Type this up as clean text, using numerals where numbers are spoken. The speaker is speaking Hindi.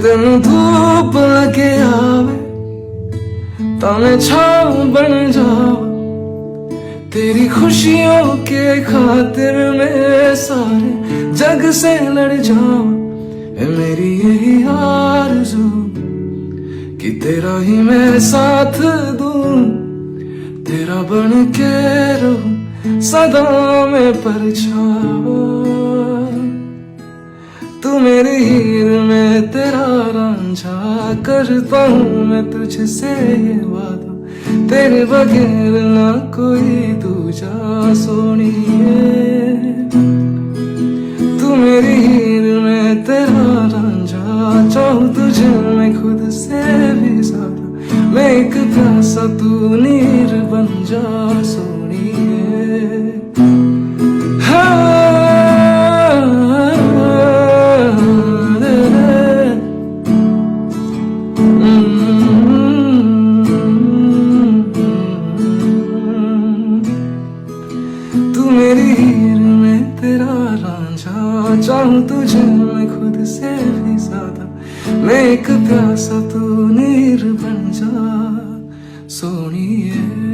तेन धूप लगे आवे तामे छाव बन जाओ, तेरी खुशियों के खातिर मैं सारे जग से लड़ जाओ। है मेरी यही आरज़ू कि तेरा ही मैं साथ दूं, तेरा बन के रहूं सदा मैं परछावा। तू मेरी हीर में तेरा रांझा, करता हूँ मैं तुझसे ये वादा, तेरे बगैर ना कोई दूजा सोनिए। तू मेरी हीर में तेरा रांझा, चाहूं तुझे मैं खुद से भी ज्यादा, मैं एक प्यासा तू नीर बन जा सोनिए। हाँ तू मेरी हीर में तेरा रांझा, चाहूं तुझे मैं खुद से भी ज्यादा, मैं एक प्यासा तू नीर बन जा सोनिए।